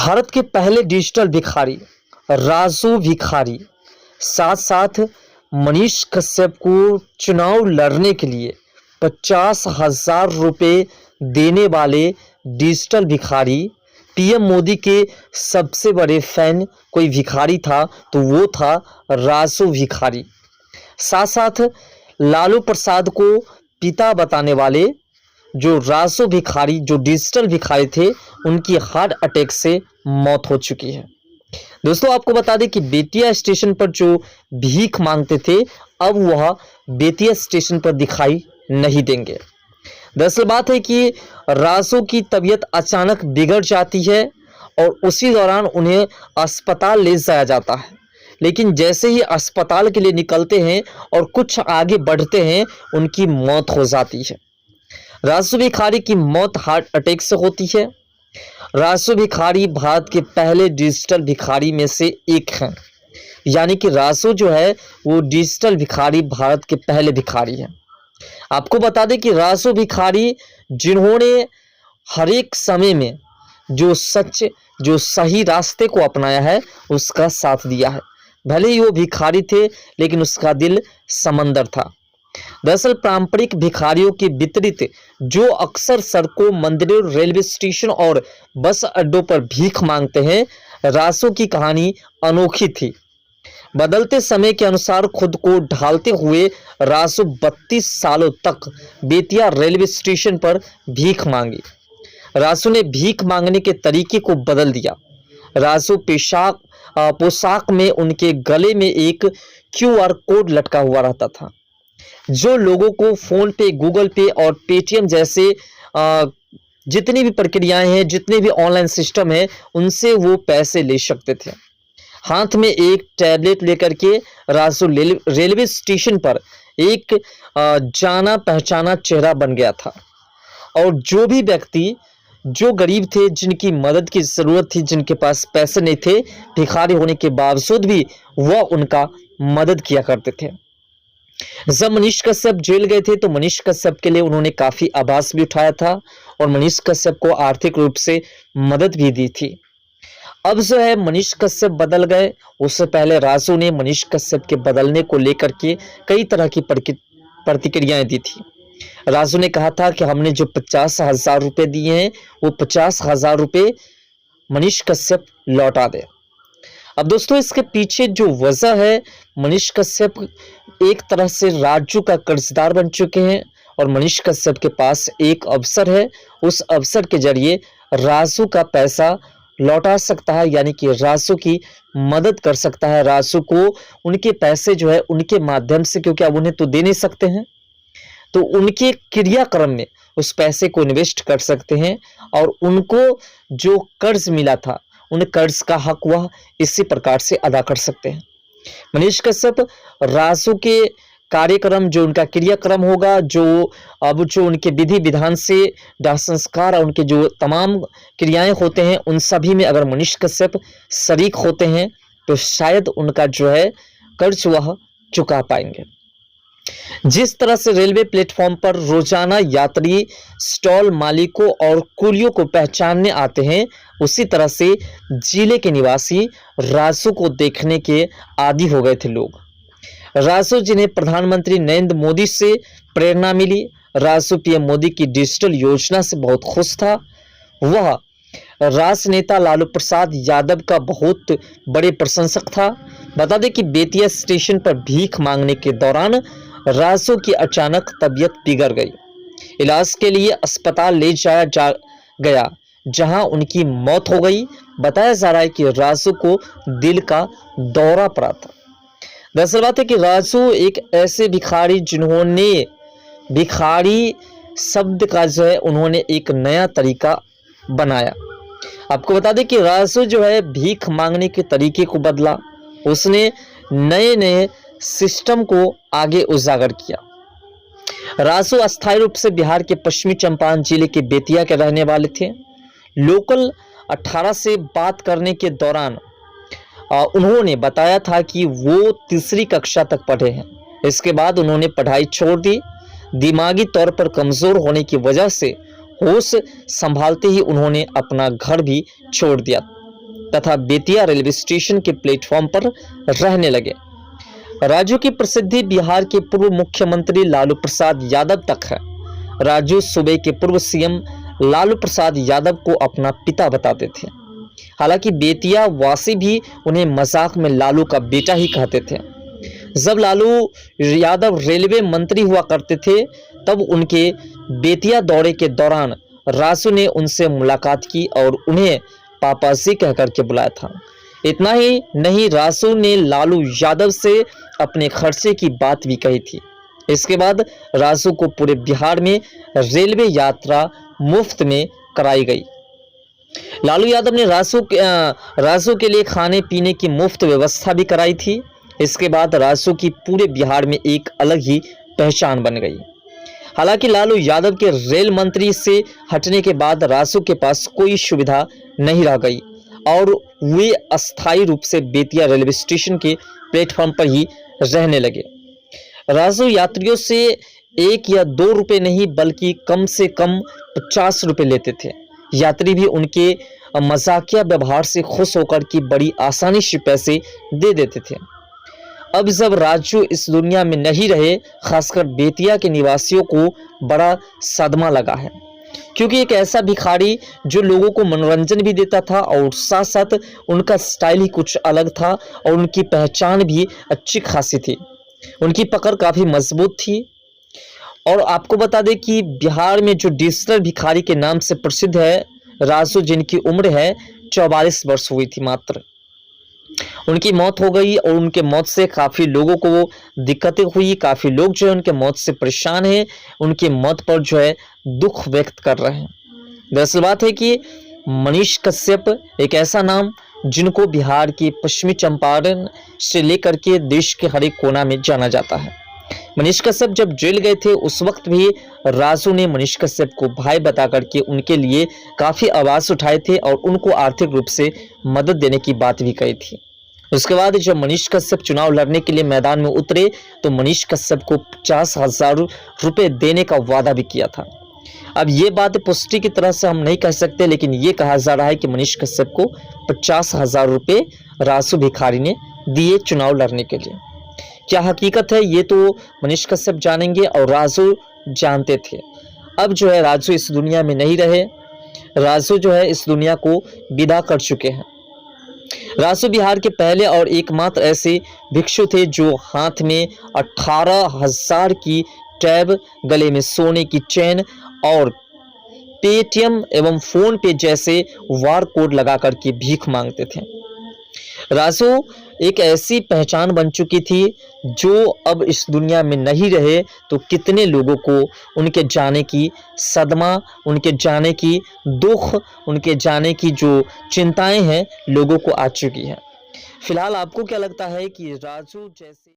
भारत के पहले डिजिटल भिखारी राजू भिखारी साथ साथ मनीष कश्यप को चुनाव लड़ने के लिए 50,000 रुपये देने वाले डिजिटल भिखारी पीएम मोदी के सबसे बड़े फैन कोई भिखारी था तो वो था राजू भिखारी। साथ साथ लालू प्रसाद को पिता बताने वाले जो राजू भिखारी जो डिजिटल भिखारी थे उनकी हार्ट अटैक से मौत हो चुकी है। दोस्तों आपको बता दें कि बेतिया स्टेशन पर जो भीख मांगते थे अब वह बेतिया स्टेशन पर दिखाई नहीं देंगे। दरअसल बात है कि राजू की तबीयत अचानक बिगड़ जाती है और उसी दौरान उन्हें अस्पताल ले जाया जाता है, लेकिन जैसे ही अस्पताल के लिए निकलते हैं और कुछ आगे बढ़ते हैं उनकी मौत हो जाती है। राजू भिखारी की मौत हार्ट अटैक से होती है। राजू भिखारी भारत के पहले डिजिटल भिखारी में से एक हैं, यानी कि राजू जो है वो डिजिटल भिखारी भारत के पहले भिखारी हैं। आपको बता दें कि राजू भिखारी जिन्होंने हर एक समय में जो सच जो सही रास्ते को अपनाया है उसका साथ दिया है। भले ही वो भिखारी थे लेकिन उसका दिल समंदर था। दरअसल पारंपरिक भिखारियों के विपरीत जो अक्सर सड़कों, मंदिरों, रेलवे स्टेशन और बस अड्डों पर भीख मांगते हैं, राजू की कहानी अनोखी थी। बदलते समय के अनुसार खुद को ढालते हुए राजू 32 सालों तक बेतिया रेलवे स्टेशन पर भीख मांगी। राजू ने भीख मांगने के तरीके को बदल दिया। राजू पोशाक में उनके गले में एक QR कोड लटका हुआ रहता था जो लोगों को फोन पे, गूगल पे और पेटीएम जैसे जितनी भी प्रक्रियाएं हैं, जितने भी ऑनलाइन सिस्टम है उनसे वो पैसे ले सकते थे। हाथ में एक टैबलेट लेकर के राजू रेलवे स्टेशन पर एक जाना पहचाना चेहरा बन गया था और जो भी व्यक्ति जो गरीब थे, जिनकी मदद की ज़रूरत थी, जिनके पास पैसे नहीं थे, भिखारी होने के बावजूद भी वह उनका मदद किया करते थे। जब मनीष कश्यप जेल गए थे तो मनीष कश्यप के लिए उन्होंने काफ़ी आवाज़ भी उठाया था और मनीष कश्यप को आर्थिक रूप से मदद भी दी थी। अब जो है मनीष कश्यप बदल गए, उससे पहले राजू ने मनीष कश्यप के बदलने को लेकर के कई तरह की प्रतिक्रियाएं दी थी। राजू ने कहा था कि हमने जो 50,000 रुपये दिए हैं वो 50,000 रुपये मनीष कश्यप लौटा दे। अब दोस्तों इसके पीछे जो वजह है, मनीष कश्यप एक तरह से राजू का कर्जदार बन चुके हैं और मनीष कश्यप के पास एक अवसर है, उस अवसर के जरिए राजू का पैसा लौटा सकता है, यानी कि राजू की मदद कर सकता है। राजू को उनके पैसे जो है उनके माध्यम से, क्योंकि अब उन्हें तो दे नहीं सकते हैं, तो उनके क्रियाक्रम में उस पैसे को इन्वेस्ट कर सकते हैं और उनको जो कर्ज मिला था उन कर्ज का हक वह इसी प्रकार से अदा कर सकते हैं। मनीष कश्यप राजू के कार्यक्रम, जो उनका क्रियाक्रम होगा, जो अब जो उनके विधि विधान से दाह संस्कार और उनके जो तमाम क्रियाएं होते हैं उन सभी में अगर मनीष कश्यप शरीक होते हैं तो शायद उनका जो है कर्ज वह चुका पाएंगे। जिस तरह से रेलवे प्लेटफॉर्म पर रोजाना यात्री स्टॉल मालिकों और कुलियों को पहचानने आते हैं, उसी तरह से जिले के निवासी राजू को देखने के आदी हो गए थे लोग। राजू जिन्हें प्रधानमंत्री नरेंद्र मोदी से प्रेरणा मिली, राजू पीएम मोदी की डिजिटल योजना से बहुत खुश था। वह राजनेता लालू प्रसाद यादव का बहुत बड़े प्रशंसक था। बता दें कि बेतिया स्टेशन पर भीख मांगने के दौरान राजू की अचानक तबीयत बिगड़ गई। इलाज के लिए अस्पताल ले जाया गया जहां उनकी मौत हो गई। बताया जा रहा है कि राजू को दिल का दौरा पड़ा था। दरअसल बात है कि राजू एक ऐसे भिखारी जिन्होंने भिखारी शब्द का जो है उन्होंने एक नया तरीका बनाया। आपको बता दें कि राजू जो है भीख मांगने के तरीके को बदला, उसने नए नए सिस्टम को आगे उजागर किया। राजू अस्थायी रूप से बिहार के पश्चिमी चंपारण जिले के बेतिया के रहने वाले थे। लोकल 18 से बात करने के दौरान उन्होंने बताया था कि वो 3री कक्षा तक पढ़े हैं। इसके बाद उन्होंने पढ़ाई छोड़ दी। दिमागी तौर पर कमज़ोर होने की वजह से होश संभालते ही उन्होंने अपना घर भी छोड़ दिया। तथा बेतिया रेलवे स्टेशन के प्लेटफॉर्म पर रहने लगे। राजू की प्रसिद्धि बिहार के पूर्व मुख्यमंत्री लालू प्रसाद यादव तक है। राजू सूबे के पूर्व सीएम लालू प्रसाद यादव को अपना पिता बताते थे। हालांकि बेतिया वासी भी उन्हें मजाक में लालू का बेटा ही कहते थे। जब लालू यादव रेलवे मंत्री हुआ करते थे तब उनके बेतिया दौरे के दौरान राजू ने उनसे मुलाकात की और उन्हें पापा जी कहकर के बुलाया था। इतना ही नहीं, राजू ने लालू यादव से अपने खर्चे की बात भी कही थी। इसके बाद राजू को पूरे बिहार में रेलवे यात्रा मुफ्त में कराई गई। लालू यादव ने राजू के लिए खाने पीने की मुफ्त व्यवस्था भी कराई थी। इसके बाद राजू की पूरे बिहार में एक अलग ही पहचान बन गई। हालांकि लालू यादव के रेल मंत्री से हटने के बाद राजू के पास कोई सुविधा नहीं रह गई और वे अस्थायी रूप से बेतिया रेलवे स्टेशन के प्लेटफॉर्म पर ही रहने लगे। राजू यात्रियों से 1 या 2 रुपए नहीं बल्कि कम से कम 50 रुपए लेते थे। यात्री भी उनके मजाकिया व्यवहार से खुश होकर कि बड़ी आसानी से पैसे दे देते थे। अब जब राजू इस दुनिया में नहीं रहे, खासकर बेतिया के निवासियों को बड़ा सदमा लगा है, क्योंकि एक ऐसा भिखारी जो लोगों को मनोरंजन भी देता था और साथ साथ उनका स्टाइल ही कुछ अलग था और उनकी पहचान भी अच्छी खासी थी। उनकी पकड़ काफ़ी मजबूत थी। और आपको बता दें कि बिहार में जो डिजिटल भिखारी के नाम से प्रसिद्ध है राजू, जिनकी उम्र है 44 वर्ष हुई थी मात्र, उनकी मौत हो गई और उनके मौत से काफ़ी लोगों को दिक्कतें हुई। काफ़ी लोग जो है उनके मौत से परेशान हैं, उनकी मौत पर जो है दुख व्यक्त कर रहे हैं। दरअसल बात है कि मनीष कश्यप एक ऐसा नाम जिनको बिहार की पश्चिमी चंपारण से लेकर के देश के हर एक कोना में जाना जाता है। मनीष कश्यप जब जेल गए थे उस वक्त भी राजू ने मनीष कश्यप को भाई बता करके उनके लिए काफ़ी आवाज़ उठाए थे और उनको आर्थिक रूप से मदद देने की बात भी कही थी। उसके बाद जब मनीष कश्यप चुनाव लड़ने के लिए मैदान में उतरे तो मनीष कश्यप को 50,000 रुपये देने का वादा भी किया था। अब ये बात पुष्टि की तरह से हम नहीं कह सकते, लेकिन ये कहा जा रहा है कि मनीष कश्यप को 50,000 रुपये राजू भिखारी ने दिए चुनाव लड़ने के लिए। क्या हकीकत है ये तो मनीष कश्यप जानेंगे और राजू जानते थे। अब जो है राजू इस दुनिया में नहीं रहे, राजू जो है इस दुनिया को विदा कर चुके हैं। राजू बिहार के पहले और एकमात्र ऐसे भिक्षु थे जो हाथ में 18,000 की टैब, गले में सोने की चेन और पेटीएम एवं फोन पे जैसे वार कोड लगा करके भीख मांगते थे। राजू एक ऐसी पहचान बन चुकी थी जो अब इस दुनिया में नहीं रहे तो कितने लोगों को उनके जाने की सदमा, उनके जाने की दुख, उनके जाने की जो चिंताएं हैं लोगों को आ चुकी हैं। फिलहाल आपको क्या लगता है कि राजू जैसे